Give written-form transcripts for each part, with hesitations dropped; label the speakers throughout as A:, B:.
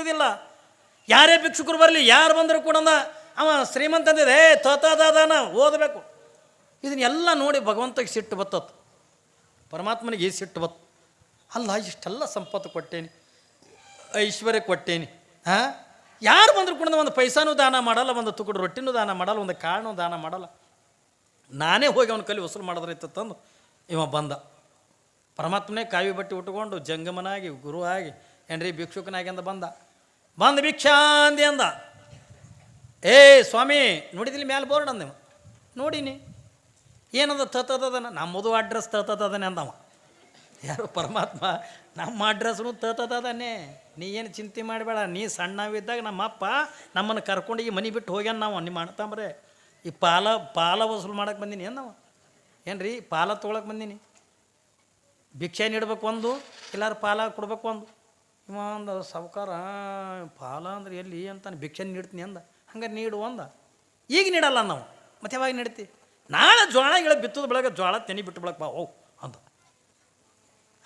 A: ಬರ್ತದಿಲ್ಲ. ಯಾರೇ ಭಿಕ್ಷುಕರು ಬರಲಿ, ಯಾರು ಬಂದರೂ ಕೂಡ ಅವ ಶ್ರೀಮಂತ ಅಂದಿದೆ, ತೋತದಾನ ಓದಬೇಕು. ಇದನ್ನೆಲ್ಲ ನೋಡಿ ಭಗವಂತಗೆ ಸಿಟ್ಟು ಬತ್ತತ್ತು, ಪರಮಾತ್ಮನಿಗೆ ಸಿಟ್ಟು ಬತ್ತು. ಅಲ್ಲ, ಇಷ್ಟೆಲ್ಲ ಸಂಪತ್ತು ಕೊಟ್ಟೇನಿ, ಐಶ್ವರ್ಯ ಕೊಟ್ಟೇನಿ, ಯಾರು ಬಂದರೂ ಕೂಡ ಒಂದು ಪೈಸಾನೂ ದಾನ ಮಾಡಲ್ಲ, ಒಂದು ತುಕುಡು ರೊಟ್ಟಿನೂ ದಾನ ಮಾಡಲ್ಲ, ಒಂದು ಕಾಳನೂ ದಾನ ಮಾಡಲ್ಲ. ನಾನೇ ಹೋಗಿ ಅವನ ಕಲಿ ವಸೂಲು ಮಾಡಿದ್ರೈತೆ ತಂದು ಇವ ಬಂದ. ಪರಮಾತ್ಮನೇ ಕಾವಿ ಬಟ್ಟೆ ಉಟ್ಕೊಂಡು ಜಂಗಮನಾಗಿ ಗುರು ಆಗಿ ಏನ್ರಿ ಭಿಕ್ಷುಕನಾಗಿ ಅಂದ ಬಂದ ಭಿಕ್ಷಾ ಅಂದಿ ಅಂದ. ಏ ಸ್ವಾಮಿ ನೋಡಿದಿಲ್ಲ ಮ್ಯಾಲೆ ಬೋರ್ಡ್ ಅಂದವ, ನೋಡೀನಿ ಏನಂದ ತತದನ, ನಮ್ಮದು ಅಡ್ರೆಸ್ ತತದನೆ ಅಂದವ. ಯಾರು ಪರಮಾತ್ಮ, ನಮ್ಮ ಅಡ್ರೆಸ್ನು ತತದನೆ, ನೀ ಏನು ಚಿಂತೆ ಮಾಡಬೇಡ. ನೀ ಸಣ್ಣವಿದ್ದಾಗ ನಮ್ಮಪ್ಪ ನಮ್ಮನ್ನು ಕರ್ಕೊಂಡು ಈ ಮನೆ ಬಿಟ್ಟು ಹೋಗ್ಯಾನ. ನಾವು ನಿಮ್ಮ ಅಣ್ತಂಬ್ರೆ ಈ ಪಾಲ ವಸೂಲು ಮಾಡಕ್ಕೆ ಬಂದೀನಿ ನಾವು. ಏನು ರೀ ಪಾಲ ತೊಗೊಳಕ್ಕೆ ಬಂದೀನಿ, ಭಿಕ್ಷೆ ನೀಡ್ಬೇಕು ಒಂದು, ಎಲ್ಲಾರು ಪಾಲ ಕೊಡ್ಬೇಕು ಒಂದು. ಇವ ಅಂದ ಸಾವುಕಾರ, ಪಾಲ ಅಂದ್ರೆ ಎಲ್ಲಿ ಅಂತಾನೆ, ಭಿಕ್ಷೆ ನೀಡ್ತೀನಿ ಅಂದ. ಹಂಗೆ ನೀಡು ಅಂದ. ಈಗ ನೀಡಲ್ಲ ನಾವು, ಮತ್ತೆ ಯಾವಾಗ ನೀಡ್ತಿ? ನಾಳೆ ಜೋಳ ಗಿಳ ಬಿತ್ತದ ಬೆಳಗ್ಗೆ ಜೋಳ ತೆನಿ ಬಿಟ್ಟು ಬೆಳಗ್ಗೆ ಬಾ ಹೋಗು ಅಂದ.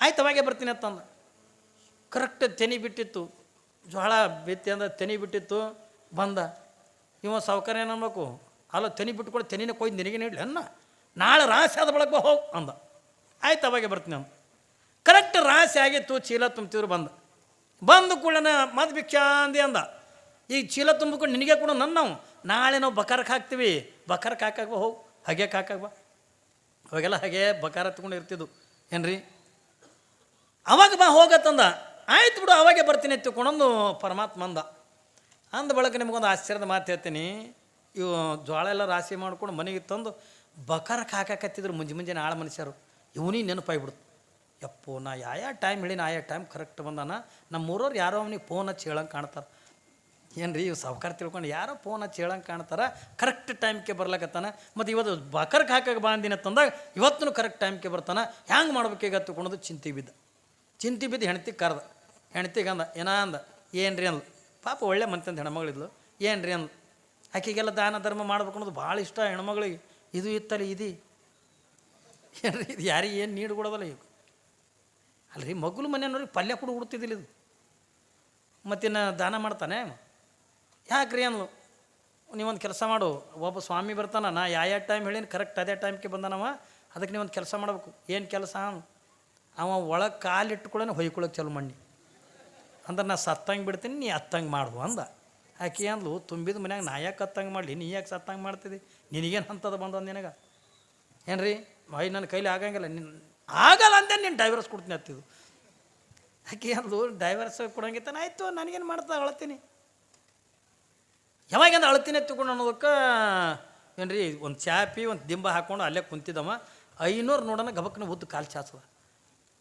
A: ಆಯ್ತು ಅವಾಗೆ ಬರ್ತೀನಿ ಅಂತಂದ. ಕರೆಕ್ಟ್ ತೆನಿ ಬಿಟ್ಟಿತ್ತು, ಜೋಳ ಬಿತ್ತಿ ಅಂದ, ತೆನಿ ಬಿಟ್ಟಿತ್ತು. ಬಂದ ಇವ ಸಾವುಕಾರ ಏನು ಅನ್ಬೇಕು, ಅಲ್ಲ ತೆನಿ ಬಿಟ್ಟುಕೊಂಡು ತೆನಿನ ಕೊಯ್ದು ನಿನಗೆ ನೀಡಲಿ ಅನ್ನ, ನಾಳೆ ರಾಶಿ ಆದ ಬೆಳಗ್ಗೆ ಬಾ ಹೋಗು ಅಂದ. ಆಯ್ತು ಅವಾಗೆ ಬರ್ತೀನಿ ಅಂದ. ಕರೆಕ್ಟ್ ರಾಶಿ ಆಗಿತ್ತು, ಚೀಲ ತುಂಬ್ತಿದ್ರು. ಬಂದು ಕೂಡ ಮದ್ ಭಿಕ್ಷಾ ಅಂದಿ ಅಂದ. ಈಗ ಚೀಲ ತುಂಬಿಕೊಂಡು ನಿನಗೆ ಕೂಡ ನಾವು ನಾಳೆ ನಾವು ಬಕಾರಕ್ಕೆ ಹಾಕ್ತೀವಿ, ಬಕಾರಕ್ಕೆ ಹಾಕಕ್ಕೆ ಬಾ ಹೋಗು, ಹಾಗೆ ಹಾಕಕ್ಕೆ ಬಾ. ಅವಾಗೆಲ್ಲ ಹಾಗೆ ಬಕಾರ ತಗೊಂಡು ಇರ್ತಿದ್ದು ಏನ್ರಿ. ಅವಾಗ ಬಾ ಹೋಗತ್ತಂದ. ಆಯ್ತು ಬಿಡು ಅವಾಗೆ ಬರ್ತೀನಿ ಎತ್ತಿಕೊಂಡೊಂದು ಪರಮಾತ್ಮ ಅಂದ ಬಳಕ ನಿಮಗೊಂದು ಆಶ್ಚರ್ಯದ ಮಾತು ಹೇಳ್ತೀನಿ. ಇವು ಜೋಳ ಎಲ್ಲ ರಾಶಿ ಮಾಡ್ಕೊಂಡು ಮನೆಗೆ ತಂದು ಬಕಾರಕ್ಕೆ ಹಾಕಕತ್ತಿದ್ರು ಮುಂಜಾನೆ ಆಳ ಮನುಷ್ಯರು. ಇವನಿಗೆ ನೆನಪಾಗ್ಬಿಡ್ತು, ಯಪ್ಪೋ ನಾ ಯಾವ ಟೈಮ್ ಹೇಳಿನ ಆಯಾ ಟೈಮ್ ಕರೆಕ್ಟ್ ಬಂದಾನ. ನಮ್ಮೂರವ್ರು ಯಾರೋ ಅವನಿಗೆ ಫೋನ್ ಹಚ್ಚಿ ಹೇಳಂಗೆ ಕಾಣ್ತಾರೆ. ಏನು ರೀ ಇವು ಸಾವುಕಾರ ತಿಳ್ಕೊಂಡು ಯಾರೋ ಫೋನ್ ಹಚ್ಚಿ ಹೇಳಂಗೆ ಕಾಣ್ತಾರೆ, ಕರೆಕ್ಟ್ ಟೈಮ್ಗೆ ಬರ್ಲಕತ್ತಾನ. ಮತ್ತು ಇವತ್ತು ಬಕರ್ಗೆ ಹಾಕಕ್ಕೆ ಬಂದಿನ ತಂದಾಗ ಇವತ್ತು ಕರೆಕ್ಟ್ ಟೈಮ್ಗೆ ಬರ್ತಾನೆ. ಹ್ಯಾಂಗೆ ಮಾಡ್ಬೇಕೀಗ ತಿಳ್ಕೊಳೋದು ಚಿಂತೆ ಬಿದ್ದು ಹೆಣ್ತಿ ಕರೆದ. ಹೆಣ್ತಿಗೆ ಅಂದ, ಏನ ಅಂದ, ಏನು ರೀ ಅಂದ್ಲು. ಪಾಪ ಒಳ್ಳೆ ಮಂತಂದು ಹೆಣ್ಮಗಳಿದ್ಲು. ಏನು ರೀ ಅಂದ್ಲು, ಆಕೆಗೆಲ್ಲ ದಾನ ಧರ್ಮ ಮಾಡ್ಬೇಕು ಅನ್ನೋದು ಭಾಳ ಇಷ್ಟ ಹೆಣ್ಮಗಳಿಗೆ. ಇದು ಇತ್ತಲ್ಲ ಇದು ಏನು ರೀ, ಇದು ಯಾರಿಗೆ ಏನು ನೀಡು ಕೊಡೋದಲ್ಲ ಈಗ. ಅಲ್ರಿ ಮಗ್ಳು ಮನೆಯವ್ರಿಗೆ ಪಲ್ಯ ಕೂಡ ಹುಡ್ತಿದ್ದಿಲ್ಲ ಇದು, ಮತ್ತಿನ್ನು ದಾನ ಮಾಡ್ತಾನೆ. ಯಾಕ್ರಿ ಅಂದ್ಲು, ನೀವೊಂದು ಕೆಲಸ ಮಾಡು, ಒಬ್ಬ ಸ್ವಾಮಿ ಬರ್ತಾನ, ನಾ ಯಾವ ಟೈಮ್ ಹೇಳೀನಿ ಕರೆಕ್ಟ್ ಅದೇ ಟೈಮ್ಗೆ ಬಂದಾನವ, ಅದಕ್ಕೆ ನೀವೊಂದು ಕೆಲಸ ಮಾಡ್ಬೇಕು. ಏನು ಕೆಲಸ? ಅವ ಒಳಗೆ ಕಾಲಿಟ್ಕೊಳ್ಳೋನೆ ಹೊಯ್ಕೊಳಕ್ಕೆ ಚಲೋ ಮಣ್ಣಿ ಅಂದ್ರೆ ನಾ ಸತ್ತಂಗೆ ಬಿಡ್ತೀನಿ, ನೀ ಹತ್ತಂಗೆ ಮಾಡುವ ಅಂದ. ಆಕೆ ಅಂದ್ಲು, ತುಂಬಿದ ಮನ್ಯಾಗ ನಾ ಯಾಕೆ ಹತ್ತಂಗೆ ಮಾಡಲಿ, ನೀ ಯಾಕೆ ಸತ್ತಂಗೆ ಮಾಡ್ತಿದ್ದಿ, ನಿನಗೇನು ಅಂತದ ಬಂದ ನಿನಗೆ ಏನು ರೀ, ನನ್ನ ಕೈಲಿ ಆಗಂಗಿಲ್ಲ, ಆಗಲ್ಲ ಅಂದೆ, ನೀನು ಡೈವರ್ಸ್ ಕೊಡ್ತೀನಿ ಹತ್ತಿದ್ದು. ಆಕೆ ಅಂದ್ಲು, ಡೈವರ್ಸ್ ಕೊಡಂಗಿತ್ತಾನ, ಆಯಿತು ನನಗೇನು ಮಾಡ್ತಾ ಅಳ್ತೀನಿ. ಯಾವಾಗಂದ್ರೆ ಅಳ್ತೀನಿ ಎತ್ತಿಕೊಂಡು ಅನ್ನೋದಕ್ಕೆ ಏನು ರೀ, ಒಂದು ಚಾಪಿ ಒಂದು ದಿಂಬ ಹಾಕ್ಕೊಂಡು ಅಲ್ಲೇ ಕುಂತಿದ್ದವ. 500 ನೋಡೋಣ ಗಬಕ್ಕನ ಉದ್ದು ಕಾಲು ಚಾಚದ,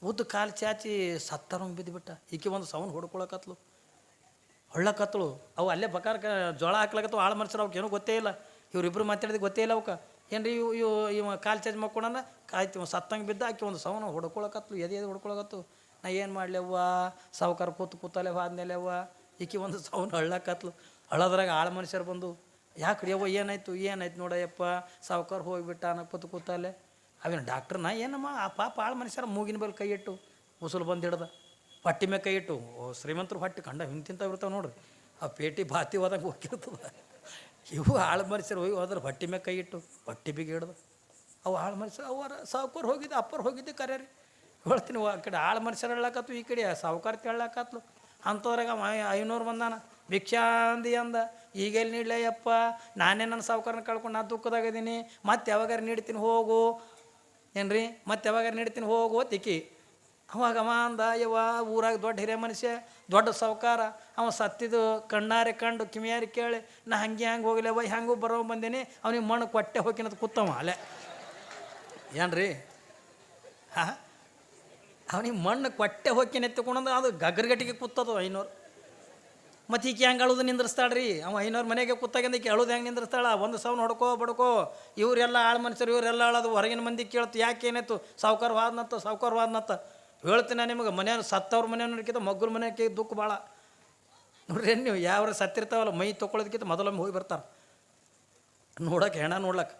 A: ಉದ್ದು ಕಾಲು ಚಾಚಿ ಸತ್ತರಂಗೆ ಬಿದ್ದುಬಿಟ್ಟ. ಈಕೆ ಒಂದು ಸೌಂಡ್ ಹೊಡ್ಕೊಳಕತ್ಲು, ಹೊಳ್ಳಕತ್ಳು. ಅವು ಅಲ್ಲೇ ಬಕಾರಕ್ಕೆ ಜೋಳ ಹಾಕ್ಲಕತ್ತವು. ಆಳು ಮನುಷ್ಯರು ಅವಕ್ಕೆ ಏನೂ ಗೊತ್ತೇ ಇಲ್ಲ, ಇವರಿಬ್ಬರು ಮಾತಾಡಿದ ಗೊತ್ತೇ ಇಲ್ಲ ಅವಕ್ಕೆ. ಏನು ರೀ ಇವ ಕಾಲು ಚಾಚ್ ಮಾಡ್ಕೊಳನ ಆಯ್ತು, ಇವ ಸತ್ತಂಗೆ ಬಿದ್ದ. ಆಕೆ ಒಂದು ಸೌಂಡ್ ಹೊಡ್ಕೊಳಕತ್ಲು, ಎದೆ ಹೊಡ್ಕೊಳಕತ್ತು. ನಾ ಏನು ಮಾಡಲಿವ್ವ, ಸಾವುಕಾರ ಕೂತಲೆ ಆದ್ಮೇಲೆ ಅವ್ವ ಈಕೆ ಒಂದು ಸೌಂಡ್ ಹಳ್ಳಕತ್ಲು. ಹಳ್ಳದ್ರಾಗ ಆಳು ಮನುಷ್ಯರು ಬಂದು, ಯಾಕ್ರಿ ಅವ್ವ ಏನಾಯ್ತು ನೋಡಯ್ಯಪ್ಪ, ಸಾವುಕಾರ ಹೋಗಿಬಿಟ್ಟ ಅನ್ನೋ ಕೂತಲೆ. ಅವೇನು ಡಾಕ್ಟ್ರನ್ನ ಏನಮ್ಮ, ಆ ಪಾಪ ಆಳು ಮನುಷ್ಯರ ಮೂಗಿನ ಮೇಲೆ ಕೈ ಇಟ್ಟು ಉಸುಲು ಬಂದು ಹಿಡ್ದ, ಹೊಟ್ಟಿ ಮೇಲೆ ಕೈ ಇಟ್ಟು. ಶ್ರೀಮಂತರು ಹೊಟ್ಟೆ ಕಂಡ ಹಿಂತಿಂತ ಇರ್ತಾವೆ ನೋಡ್ರಿ, ಆ ಪೇಟಿ ಬಾತಿ ಹೋದಂಗೆ ಹೋಗಿರ್ತದೆ. ಇವು ಆಳು ಮನುಷ್ಯರು ಹೋಗಿ ಹೋದ್ರೆ ಹೊಟ್ಟಿ ಮೇಲೆ ಕೈ ಇಟ್ಟು ಹೊಟ್ಟಿ ಬಿಗಿ ಹಿಡ್ದು. ಅವು ಆಳು ಮನುಷ್ಯರು ಅವರ ಸಾವುಕಾರ ಹೋಗಿದ್ದೆ, ಅಪ್ಪರು ಹೋಗಿದ್ದೆ ಕರೆ ರೀ ಹೇಳ್ತೀನಿ. ಆ ಕಡೆ ಆಳು ಮನುಷ್ಯರು ಹೇಳಕತ್ತು, ಈ ಕಡೆ ಸಾವುಕಾರ್ತಿ ಹೇಳಕತ್ಲು. ಅಂಥವ್ರಾಗ 500 ಬಂದಾನ. ಭಿಕ್ಷಾ ಅಂದಿ ಅಂದ. ಈಗೆಲ್ಲಿ ನೀಡ್ಲಯ್ಯಪ್ಪ, ನಾನೇ ನನ್ನ ಸಾವುಕಾರನ ಕಳ್ಕೊಂಡು ನಾ ದುಃಖದಾಗಿದ್ದೀನಿ, ಮತ್ತೆ ಯಾವಾಗಾರು ನೀಡ್ತೀನಿ ಹೋಗು. ಏನು ರೀ, ಮತ್ತೆ ಯಾವಾಗಾರು ನೀಡ್ತೀನಿ ಹೋಗು ತಿಕ್ಕಿ. ಅವಾಗ ಅವ ಅಂದ, ಯವ್ವ ಊರಾಗ ದೊಡ್ಡ ಹಿರಿಯ ಮನುಷ್ಯ, ದೊಡ್ಡ ಸಾವುಕಾರ, ಅವ ಸತ್ತಿದ್ದು ಕಣ್ಣಾರೆ ಕಂಡು ಕಿವಿಯಾರಿ ಕೇಳಿ, ನಾ ಹಂಗೆ ಹೋಗ್ಲೇವ, ಹೆಂಗೂ ಬರೋ ಬಂದೀನಿ, ಅವನಿಗೆ ಮಣ್ಣು ಕೊಟ್ಟೆ ಹೋಗಿನದು ಕೂತವ ಅಲ್ಲೇ. ಏನು ರೀ, ಹಾಂ ಅವನಿಗೆ ಮಣ್ಣು ಕೊಟ್ಟೆ ಹೋಗಿನ ಎತ್ತಿಕೊಂಡಂದ್ರೆ ಅದು ಗಗ್ರಗಟ್ಟಿಗೆ ಕೂತದು 500. ಮತ್ತು ಈಕೆ ಹೆಂಗೆ ಅಳುದು ನಿಂದ್ರಿಸ್ತಾಳ್ರಿ, ಅವ 500 ಮನೆಗೆ ಕೂತಾಗಿಂದ ಈಕೆ ಅಳುದು ಹೆಂಗೆ ನಿಂದ್ರಿಸ್ತಾಳ. ಒಂದು ಸೌನ್ ಹೊಡ್ಕೋ ಬಡ್ಕೋ. ಇವರೆಲ್ಲ ಆಳು ಮನುಷ್ಯರು, ಇವರೆಲ್ಲ ಅಳೋದು. ಹೊರಗಿನ ಮಂದಿ ಕೇಳ್ತು, ಯಾಕೆ ಏನಾಯ್ತು, ಸಾವುಕಾರ ವಾದ್ನತ್ತ ಹೇಳ್ತೀನಿ ನಿಮಗೆ. ಮನೆಯವ್ರು ಸತ್ತವ್ರ ಮನೆಯವ್ರಿಗಿಂತ ಮಗ್ಗರ ಮನೆಗೆ ದುಃಖ ಭಾಳ ನೋಡ್ರಿ. ನೀವು ಯಾವ ಸತ್ತಿರ್ತಾವಲ್ಲ, ಮೈ ತೊಗೊಳೋದಕ್ಕಿಂತ ಮೊದಲೊಮ್ಮೆ ಹೋಗಿ ಬರ್ತಾರೆ ನೋಡೋಕೆ, ಹೆಣ ನೋಡ್ಲಕ್ಕೆ.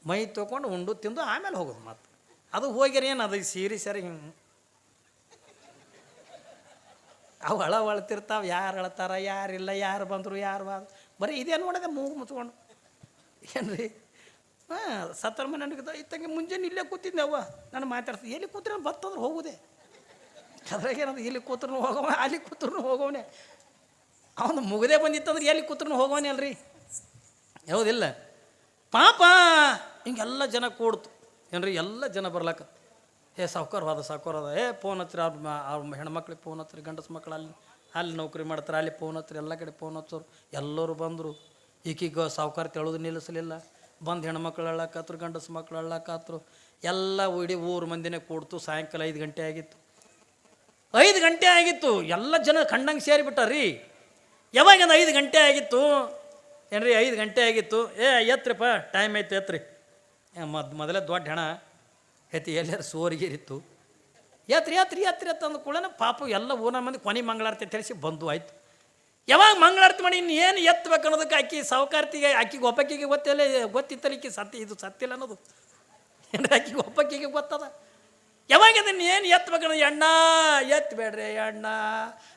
A: ಮೈ ತೊಗೊಂಡು ಉಂಡು ತಿಂದು ಆಮೇಲೆ ಹೋಗೋದು. ಮತ್ತು ಅದು ಹೋಗ್ಯಾರ ಏನು ಅದು ಸೀರೆ ಹಿಂಗೆ ಅವು ಅಳತಿರ್ತಾವೆ, ಯಾರು ಅಳತಾರ ಯಾರಿಲ್ಲ, ಯಾರು ಬಂದರು ಯಾರು ಬರೀ ಇದೇ ನೋಡಿದೆ ಮೂಗು ಮುಚ್ಕೊಂಡು ಏನು ರೀ. ಹಾಂ, ಸತ್ತರ ಮನೆ ನನಗೆ ಇತ್ತಂಗೆ ಮುಂಜಾನೆ ಇಲ್ಲೇ ಕೂತಿದ್ದೆ ಅವ್ವ ನಾನು ಮಾತಾಡ್ತೀನಿ. ಎಲ್ಲಿ ಕೂತ್ರೆ ಬರ್ತಂದ್ರೆ ಹೋಗುದೆ, ಅದ್ರಾಗ ಏನದು ಇಲ್ಲಿ ಕೂತ್ರು ಹೋಗವ, ಅಲ್ಲಿ ಕೂತ್ರು ಹೋಗವನೆ. ಅವನು ಮುಗದೆ ಬಂದಿತ್ತಂದ್ರೆ ಎಲ್ಲಿ ಕೂತ್ರು ಹೋಗವನೇ ಅಲ್ರಿ, ಯಾವುದಿಲ್ಲ. ಪಾಪ ಹಿಂಗೆಲ್ಲ ಜನ ಕೂಡ್ತು ಏನ್ರಿ, ಎಲ್ಲ ಜನ ಬರ್ಲಾಕ ಸಾವುಕಾರವಾದ ಫೋನ್ ಹತ್ತಿರ ಅವ್ರ ಹೆಣ್ಮಕ್ಳಿಗೆ ಫೋನ್ ಹತ್ತಿರ, ಗಂಡಸ ಮಕ್ಳು ಅಲ್ಲಿ ನೌಕರಿ ಮಾಡ್ತಾರೆ, ಅಲ್ಲಿ ಫೋನ್ ಹತ್ತಿರ, ಎಲ್ಲ ಕಡೆ ಫೋನ್ ಹಚ್ಚೋರು. ಎಲ್ಲರೂ ಬಂದರು. ಈಗೀಗ ಸಾವುಕಾರ ತೆಳೋದು ನಿಲ್ಲಿಸಲಿಲ್ಲ. ಬಂದು ಹೆಣ್ಮಕ್ಳು ಅಳ್ಳಾಕತ್ರು, ಗಂಡಸ ಮಕ್ಳು ಅಳ್ಳಾಕತ್ರು. ಎಲ್ಲ ಇಡೀ ಊರು ಮಂದಿನೇ ಕೂಡ್ತು. ಸಾಯಂಕಾಲ 5 ಗಂಟೆ ಆಗಿತ್ತು. 5 ಗಂಟೆ ಆಗಿತ್ತು. ಎಲ್ಲ ಜನ ಕಂಡಂಗೆ ಸೇರಿಬಿಟ್ಟಾರ್ರಿ. ಯಾವಾಗಿಂದ 5 ಗಂಟೆ ಆಗಿತ್ತು ಏನ್ರಿ, 5 ಗಂಟೆ ಆಗಿತ್ತು. ಎತ್ರಿಪ್ಪ ಟೈಮ್ ಆಯ್ತು ಎತ್ರಿ. ಮೊದಲೇ ದೊಡ್ಡ ಹೆಣ ಎತ್ತಿ ಎಲ್ಲಾರು ಸೋರಿಗಿರಿತ್ತು. ಎತ್ರಿ ಅಂತಂದು ಕೂಡ ಪಾಪ ಎಲ್ಲ ಊರ ಮಂದಿ ಕೊನೆ ಮಂಗಳಾರತಿ ತಿಳಿಸಿ ಬಂದು ಆಯ್ತು. ಯಾವಾಗ ಮಂಗಳಾರತಿ ಮಾಡಿ ಇನ್ನು ಏನು ಎತ್ತಬೇಕು ಅನ್ನೋದಕ್ಕೆ ಆಕಿ ಸಾವುಕಾರ್ತಿಗೆ, ಆಕಿಗೆ ಒಬ್ಬಕ್ಕಿಗೆ ಗೊತ್ತಿತ್ತಲ್ಲ ಈಕಿ ಇದು ಸತ್ತಿಲ್ಲ ಅನ್ನೋದು ಏನ್ರಿ, ಆಕಿಗೆ ಒಬ್ಬಕ್ಕಿಗೆ ಗೊತ್ತದ. ಯಾವಾಗ ಅದನ್ನು ಏನು ಎತ್ತಬೇಕನ್ನೋದು, ಎಣ್ಣ ಎತ್ತಬೇಡ್ರಿ ಅಣ್ಣ,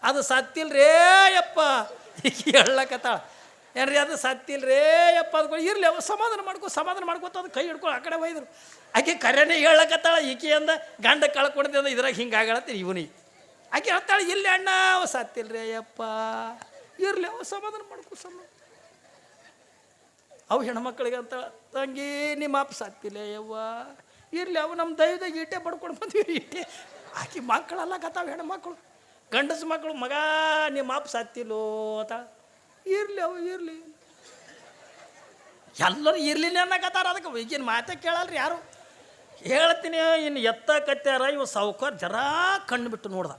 A: ಅದು ಸತ್ತಿಲ್ರೇ ಯಪ್ಪ ಈಕಿ ಹೇಳಕತ್ತಾಳ ಏನ್ರಿ, ಅದು ಸತ್ತಿಲ್ರೇ ಯಪ್ಪ ಅಂದ್ಕೊಂಡು ಇರಲಿ ಅವ ಸಮಾಧಾನ ಮಾಡ್ಕೋತ ಅದು ಕೈ ಹಿಡ್ಕೊಂಡು ಆ ಕಡೆ ಒಯ್ದರು. ಆಕೆ ಕರೆನೇ ಹೇಳಕತ್ತಾಳ. ಈಕೆ ಅಂದ ಗಂಡ ಕಳ್ಕೊಡ್ದೆ ಅಂದ ಇದ್ರಾಗ ಹಿಂಗೆ ಆಗಳತ್ತೀನಿ ಇವನಿಗೆ. ಆಕೆ ಹೇಳ್ತಾಳೆ, ಇಲ್ಲಿ ಅಣ್ಣ ಅವ ಸತ್ತಿಲ್ರೇ ಯಪ್ಪ, ಇರಲಿ ಅವ ಸಮಾಧಾನ ಅವು ಹೆಣ್ಮಕ್ಳಿಗೆ ಅಂತ, ತಂಗಿ ನಿಮ್ಮ ಅಪ್ಪ ಸತ್ತಿಲ್ಲ ಯವ್ವ, ಇರಲಿ ಅವು ನಮ್ಮ ದೈವದಾಗ ಈಟೆ ಪಡ್ಕೊಂಡು ಬಂದೀವಿ ಈಟೆ. ಆಕೆ ಮಕ್ಕಳೆಲ್ಲ ಕತ್ತಾವ ಹೆಣ್ಮಕ್ಳು, ಗಂಡಸ ಮಕ್ಕಳು, ಮಗ ನಿಮ್ಮ ಅಪ್ಪ ಸತ್ತಿಲ್ಲೋ ಅಂತ. ಇರಲಿ ಅವು ಇರಲಿ, ಎಲ್ಲರೂ ಇರಲಿಲ್ಲ ಅನ್ನಕತ್ತಾರ. ಅದಕ್ಕೆ ಈಗಿನ ಮಾತೇ ಕೇಳಲ್ರಿ ಯಾರು. ಹೇಳ್ತೀನಿ, ಇನ್ನು ಎತ್ತಕತ್ಯಾರ. ಇವ ಸಾವುಕಾರ ಜರಾ ಕಣ್ಣು ಬಿಟ್ಟು ನೋಡ್ದ,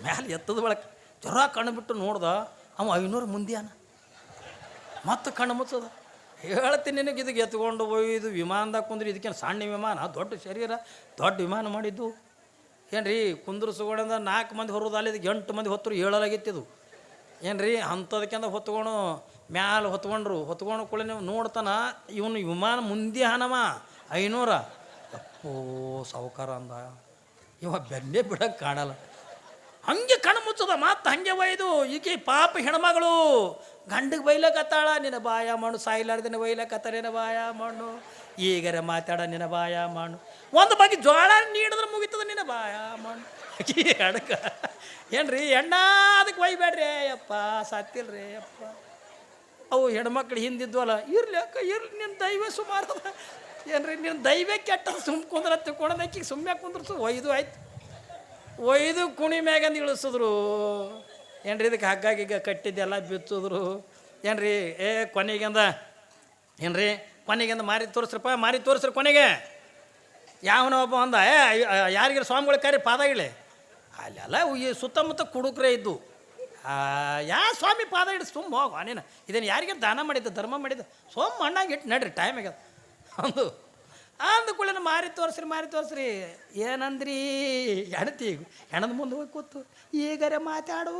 A: ಮ್ಯಾಲೆ ಎತ್ತದ ಬಳಕ ಜರಾ ಕಣ್ಣು ಬಿಟ್ಟು ನೋಡ್ದ. ಅವ 500 ಮುಂದಿಯಾನ ಮತ್ತು ಕಣ್ಣು ಮುಚ್ಚದ. ಹೇಳ್ತೀನಿ ನಿನಗೆ, ಇದಕ್ಕೆ ಎತ್ಕೊಂಡು ಒಯ್ದು ವಿಮಾನದಾಗ ಕುಂದ್ರಿ, ಇದಕ್ಕೇನು ಸಣ್ಣ ವಿಮಾನ, ದೊಡ್ಡ ಶರೀರ, ದೊಡ್ಡ ವಿಮಾನ ಮಾಡಿದ್ದು ಏನ್ರಿ. ಕುಂದ್ರಸ್ಕೊಂಡ 4 ಮಂದಿ ಹೊರೋದು, ಅಲ್ಲಿ 8 ಮಂದಿ ಹೊತ್ತರು ಹೇಳಲಾಗಿತ್ತಿದು ಏನ್ರಿ. ಅಂಥದಕ್ಕೆಂದ ಹೊತ್ಕೊಂಡು ಮ್ಯಾಲೆ ಹೊತ್ಕೊಂಡು ಕೂಡ ನೀವು ನೋಡ್ತಾನ, ಇವನು ವಿಮಾನ ಮುಂದೆ ಹನವ 500. ಅಪ್ಪೋ ಸಾವುಕಾರ ಅಂದ, ಇವ ಬೆನ್ನೆ ಬಿಡಕ್ಕೆ ಕಾಣಲ್ಲ. ಹಂಗೆ ಕಣ್ಣು ಮುಚ್ಚದ, ಮತ್ತು ಹಂಗೆ ಒಯ್ದು. ಈಕೆ ಪಾಪ ಹೆಣ್ಮಗಳು ಗಂಡಿಗೆ ಬೈಲಕತ್ತಾಳ, ನಿನ್ನ ಬಾಯ ಮಣ್ಣು ಸಾಯಿಲಾರ್ದಿನ ಬೈಲಕತ್ತಾರ, ನಿನ್ನ ಬಾಯ ಮಣ್ಣು ಈಗರೆ ಮಾತಾಡ, ನಿನ್ನ ಬಾಯ ಮಣ್ಣು ಒಂದು ಬಗ್ಗೆ ಜೋಳ ನೀಡಿದ್ರೆ ಮುಗಿತದ, ನಿನ್ನ ಬಾಯ ಮಣ್ಣು ಅಡಕ ಏನ್ರಿ ಎಣ್ಣ, ಅದಕ್ಕೆ ಒಯ್ಬೇಡ್ರಿ ಅಪ್ಪ ಸತ್ತಿಲ್ರಿ ಅಪ್ಪ. ಅವು ಹೆಣ್ಮಕ್ಳು ಹಿಂದಿದ್ವಲ್ಲ, ಇರ್ಲಿ ಅಕ್ಕ ಇರ್ಲಿ, ನಿನ್ನ ದೈವ ಸುಮಾರು ಅದ ಏನ್ರಿ, ನಿನ್ನ ದೈವ ಕೆಟ್ಟ ಸುಮ್ಮ ಕುಂದ್ರ ತಿಳ್ಕೊಂಡದಕ್ಕೆ ಸುಮ್ಮನೆ ಕುಂದ್ರಸು. ಒಯ್ದು ಕುಣಿ ಮ್ಯಾಗಂದು ಇಳಿಸಿದ್ರು ಏನ್ರಿ. ಇದಕ್ಕೆ ಹಗ್ಗಾಗಿಗ ಕಟ್ಟಿದ್ದೆಲ್ಲ ಬಿಚ್ಚಿದ್ರು ಏನ್ರಿ. ಕೊನೆಗೆಂದ ಏನ್ರಿ, ಕೊನೆಗೆಂದ ಮಾರಿ ತೋರಿಸ್ರಿ ಕೊನೆಗೆ. ಯಾವನೋ ಒಬ್ಬ ಅಂದ, ಯಾರಿಗಾರ ಸ್ವಾಮಿಗಳ ಕಾರ್ಯ ಪಾದಗಿಳೆ ಅಲ್ಲೆಲ್ಲ ಈ ಸುತ್ತಮುತ್ತ ಕುಡುಕ್ರೆ ಇದ್ದು. ಯಾ ಸ್ವಾಮಿ ಪಾದ ಹಿಡಿದು ಸುಮ್ಮ ಹೋಗ ನೀನು, ಇದನ್ನು ಯಾರಿಗೆ ದಾನ ಮಾಡಿದ್ದ, ಧರ್ಮ ಮಾಡಿದ್ದ, ಸೋಮ್ ಮಣ್ಣಾಗಿ ಇಟ್ಟು ನಡ್ರಿ ಟೈಮ್ ಆಗ್ಯದ ಅಂದು ಕೂಡ ಮಾರಿ ತೋರಿಸ್ರಿ. ಏನಂದ್ರಿ ಹೆಣತಿ, ಹೆಣದ ಮುಂದೆ ಹೋಗಿ ಕೂತು, ಈಗರೆ ಮಾತಾಡು,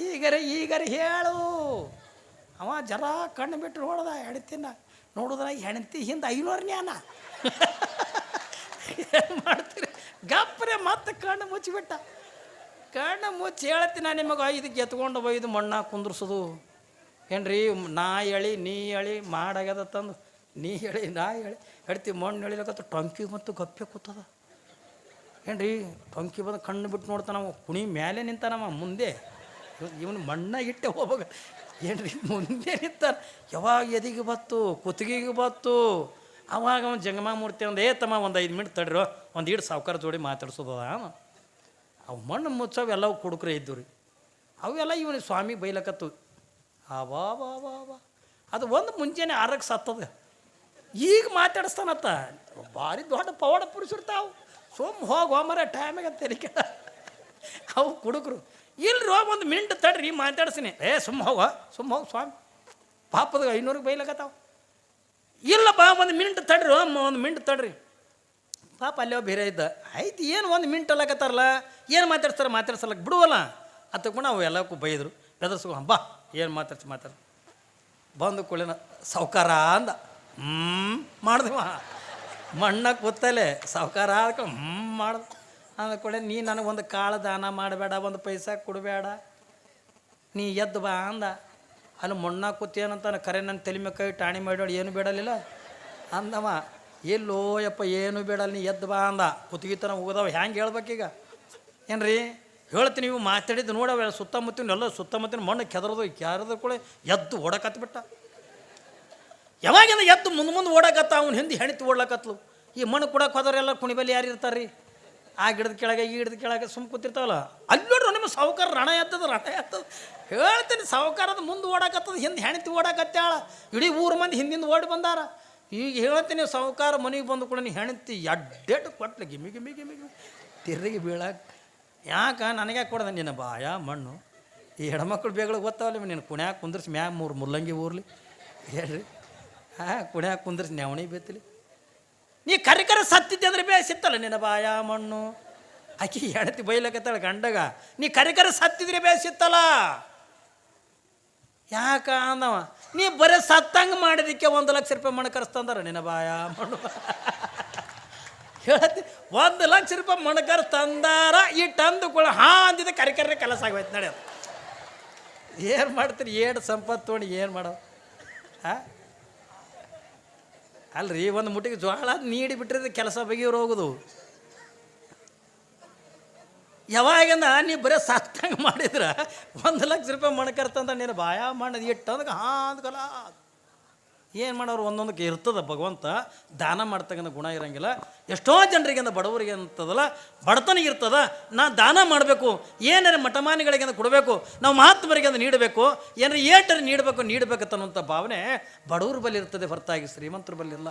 A: ಈಗರೆ ಹೇಳು. ಅವ ಜರ ಕಣ್ಣು ಬಿಟ್ಟು ನೋಡ್ದ ಹೆಣ್ತಿನ, ನೋಡಿದ್ರ ಹೆಣ್ತಿ ಹಿಂದೆ 500 ಜ್ಞಾನ ಏನು ಮಾಡ್ತೀರಿ. ಗಪ್ಪರೆ ಮತ್ತೆ ಕಣ್ಣು ಮುಚ್ಚಿಬಿಟ್ಟ. ಕಣ್ಣು ಮುಚ್ಚಿ ಹೇಳ್ತೀನಿ ನಿಮಗೆ, ಇದಕ್ಕೆ ಎತ್ಕೊಂಡು ಒಯ್ದು ಮಣ್ಣ ಕುಂದ್ರಸೋದು ಏನ್ರಿ. ನಾ ಎಳಿ ನೀ ಎಳಿ ಮಾಡಾಗ್ಯದ ತಂದು, ನೀ ಎಳಿ ನಾ ಎಳಿ ಹೇಳ್ತೀವಿ. ಮಣ್ಣು ಎಳಿಲಕತ್ತ ಟೊಂಕಿ ಮತ್ತು ಗಪ್ಪೆ ಕೂತದ ಏನ್ರಿ. ಟೊಂಕಿ ಬಂದು ಕಣ್ಣು ಬಿಟ್ಟು ನೋಡ್ತಾನ, ಕುಣಿ ಮೇಲೆ ನಿಂತಾನವ ಮುಂದೆ. ಇವನು ಮಣ್ಣ ಇಟ್ಟೆ ಹೋಗ ಏನ್ರಿ, ಮುಂದೆ ನಿಂತಾನ. ಯಾವಾಗ ಎದಿಗೆ ಬತ್ತು, ಕುತ್ತಿಗೆಗೆ ಬತ್ತು. ಅವಾಗ ಅವನು ಜಂಗಮಾಮೂರ್ತಿ ಒಂದು ತಮ್ಮ ಒಂದು 5 ಮಿನಿಟ್ ತಡ್ರಿ, ಒಂದು ಈಡು ಸಾವುಕಾರ ಜೋಡಿ ಮಾತಾಡ್ಸೋದದ. ಅವು ಮಣ್ಣು ಮುಚ್ಚವು ಎಲ್ಲವೂ ಕುಡುಕ್ರೆ ಇದ್ದು ರೀ. ಅವೆಲ್ಲ ಇವನಿಗೆ ಸ್ವಾಮಿ ಬೈಲಕತ್ತು. ಬಾ ಅದು ಒಂದು ಮುಂಚೆನೆ 6ಕ್ಕೆ ಸತ್ತದ. ಈಗ ಮಾತಾಡಿಸ್ತಾನತ್ತ. ಭಾರಿ ದೊಡ್ಡ ಪವಾಡ ಪುರುಷರ್ತಾವು. ಹೋಮರ ಟೈಮಿಗೆ ತೆರಿಕೆ ಅವು ಕುಡುಕರು. ಇಲ್ರಿ ಒಂದು ಮಿನಿಟ್ ತಡ್ರಿ ಮಾತಾಡ್ಸಿನಿ. ಸುಮ್ಮ ಹೋಗ ಸ್ವಾಮಿ, ಪಾಪದ 500ಕ್ಕೆ ಬೈಲಕತ್ತಾವ. ಇಲ್ಲಪ್ಪ ಒಂದು ಮಿನಿಟ್ ತಡ್ರಿ, ಒಂದು ಮಿನಿಟ್ ತಡ್ರಿ. ಪಾಪ ಅಲ್ಲೇ ಬೇರೆ ಇದ್ದ. ಆಯ್ತು, ಏನು 1 ಮಿನಿಟ್ ಅಲ್ಲಕತ್ತಾರಲ್ಲ, ಏನು ಮಾತಾಡ್ಸಲ್ಲ ಬಿಡುವಲ್ಲ ಅತ್ತಕೊಂಡು ಅವು ಎಲ್ಲಕ್ಕೂ ಬೈದರು, ಬೆದರ್ಸ್ಕೊ. ಬಾ ಏನು ಮಾತಾಡ್ಸ ಬಂದು ಕುಳಿನ ಸಾವುಕಾರ ಅಂದ. ಮಾಡ್ದವ ಮಣ್ಣ ಕೂತಲೆ ಸಾವುಕಾರ ಮಾಡ್ದ. ಅಂದ ಕೂಡ ನೀ ನನಗೊಂದು ಕಾಳು ದಾನ ಮಾಡಬೇಡ, ಒಂದು ಪೈಸಾ ಕೊಡಬೇಡ, ನೀ ಎದ್ದು ಬಾ ಅಂದ. ಅಲ್ಲಿ ಮೊಣ್ಣ ಕೂತೇನಂತ ಕರೆ ನನ್ನ ತಲೆ ಮೇಲೆ ಕೈ ಟಾಣಿ ಮಾಡಿ ಏನು ಬೇಡಲಿಲ್ಲ ಅಂದವ. ಎಲ್ಲೋ ಯಪ್ಪ ಏನು ಬೇಡಲ್ಲ, ನೀ ಎದ್ದು ಬಾ ಅಂದ. ಕುತ್ತಿಗೆತನ ಹೋಗದವ. ಹ್ಯಾಂಗೆ ಹೇಳ್ಬೇಕೀಗ ಏನ್ರಿ ಹೇಳ್ತೀನಿ. ನೀವು ಮಾತಾಡಿದ್ದು ನೋಡವ ಸುತ್ತಮುತ್ತಿನ ಸುತ್ತಮುತ್ತಿನ ಮಣ್ಣು ಕೆದರದು ಕೂಡ ಎದ್ದು ಓಡಕತ್ಬಿಟ್ಟ. ಯಾವಾಗಿಂದ ಎದ್ದು ಮುಂದೆ ಓಡಕತ್ತ, ಅವ್ನು ಹಿಂದೆ ಹೆಣಿತು ಓಡ್ಲಕತ್ಲು. ಈ ಮಣ್ಣು ಕೊಡಕ್ಕೆ ಹೋದವರೆಲ್ಲ ಕುಣಿಬಲ್ಲಿ ಯಾರು ಇರ್ತಾರೆ ರೀ? ಆ ಗಿಡದ ಕೆಳಗೆ ಈ ಗಿಡದ ಕೆಳಗೆ ಸುಮ್ಮ ಕೂತಿರ್ತಾವಲ್ಲ. ಅಲ್ಲಿ ನೋಡ್ರಿ ನಿಮ್ಮ ಸಾವುಕಾರ ರಣ ಎತ್ತದ ಹೇಳ್ತೀನಿ. ಸಾವುಕಾರದ ಮುಂದೆ ಓಡಾಕತ್ತದ, ಹಿಂದೆ ಹೆಣಿತು ಓಡಾಕತ್ತಾಳ. ಇಡೀ ಊರು ಮಂದಿ ಹಿಂದಿಂದ ಓಡಿ ಬಂದಾರ. ಈಗ ಹೇಳ್ತೀನಿ, ಸಾವುಕಾರ ಮನೆಗೆ ಬಂದು ಕೂಡ ನೀ ಹೆಣಿತಿ ಎಡ್ಡೆಟ್ಟು ಕೊಟ್ಲೆ ಗಿಮಿ ಗಿಮಿ ಗಿಮಿ ಗಿಮಿ ತಿರ್ಗಿ ಬೀಳಕ್ಕೆ. ಯಾಕೆ ನನಗೆ ಕೊಡದ ನಿನ್ನ ಬಾಯ ಮಣ್ಣು? ಈ ಹೆಣ್ಮಕ್ಳು ಬೇಗಳಿಗೆ ಗೊತ್ತಾವಲ್ಲ, ನೀನು ಕುಣ್ಯಾಕ ಕುಂದ್ರಿಸಿ ಮ್ಯಾಗ 3 ಮುಲ್ಲಂಗಿ ಊರ್ಲಿ ಹೇಳ್ರಿ. ಕುಣ್ಯಾಕ ಕುಂದ್ರಿಸಿ ನೆವಣಿ ಬೇತಲಿ. ನೀ ಕರೆ ಸತ್ತಿದ್ದೆ ಅಂದ್ರೆ ಬೇಸಿತ್ತಲ್ಲ ನಿನ್ನ ಬಾಯ ಮಣ್ಣು. ಆಕಿ ಹೆಣತಿ ಬೈಲಕತ್ತಾಳ ಗಂಡಗ, ನೀ ಕರೆ ಸತ್ತಿದ್ರೆ ಬೇಸಿತ್ತಲ್ಲ. ಯಾಕ ಅಂದವ, ನೀ ಬರೀ ಸತ್ತಂಗೆ ಮಾಡಿದಕ್ಕೆ 1 ಲಕ್ಷ ರೂಪಾಯಿ ಮಣ್ಣು ಕರೆಸ್ತಂದಾರ ನಿನ್ನ ಬಾಯ ಮಣ್ಣು. ಹೇಳತ್ತಿ 1 ಲಕ್ಷ ರೂಪಾಯಿ ಮಣ್ಕರ್ ತಂದಾರ. ಈ ತಂದು ಕೂಡ ಅಂದಿದ್ದ ಕರೆ ಕೆಲಸ ಆಗೋಯ್ತು ನಡೆಯೋದು. ಏನು ಮಾಡ್ತೀರಿ? ಏಡು ಸಂಪತ್ತು ತೊಗೊಂಡು ಏನು ಮಾಡೋದು? ಅಲ್ರಿ, ಒಂದು ಮುಟ್ಟಿಗೆ ಜೋಳ ನೀಡಿ ಬಿಟ್ಟಿದ್ರೆ ಕೆಲಸ ಬಗೆಯವ್ರು ಹೋಗೋದು. ಯಾವಾಗಿಂದ ನೀ ಬರೀ ಸತ್ತಂಗೆ ಮಾಡಿದ್ರೆ 1 ಲಕ್ಷ ರೂಪಾಯಿ ಮಣ್ಕರ್ ತಂದ ನಿನ್ನ ಬಾಯ ಮಣ್ಣದು ಇಟ್ಟು ಅಂದಕ್ಕೆ ಅಂದ್ಕಲ್ಲ. ಏನು ಮಾಡೋರು ಒಂದೊಂದಕ್ಕೆ ಇರ್ತದೆ. ಭಗವಂತ ದಾನ ಮಾಡ್ತಕ್ಕಂಥ ಗುಣ ಇರೋಂಗಿಲ್ಲ. ಎಷ್ಟೋ ಜನರಿಗೆ ಅಂದ ಬಡವರಿಗೆ ಅಂತದಲ್ಲ ಬಡತನ ಇರ್ತದ. ನಾ ದಾನ ಮಾಡಬೇಕು, ಏನಾರ ಮಠಮಾನಿಗಳಿಗೆ ಅಂತ ಕೊಡಬೇಕು, ನಾವು ಮಹಾತ್ಮರಿಗೆ ಅಂತ ನೀಡಬೇಕು, ಏನಾರ ಏಟರು ನೀಡಬೇಕಂತ ಅನ್ನುವಂಥ ಭಾವನೆ ಬಡವ್ರ ಬಳಿ ಇರ್ತದೆ ಹೊರತಾಗಿ ಶ್ರೀಮಂತರ ಬಳಿ ಇಲ್ಲ.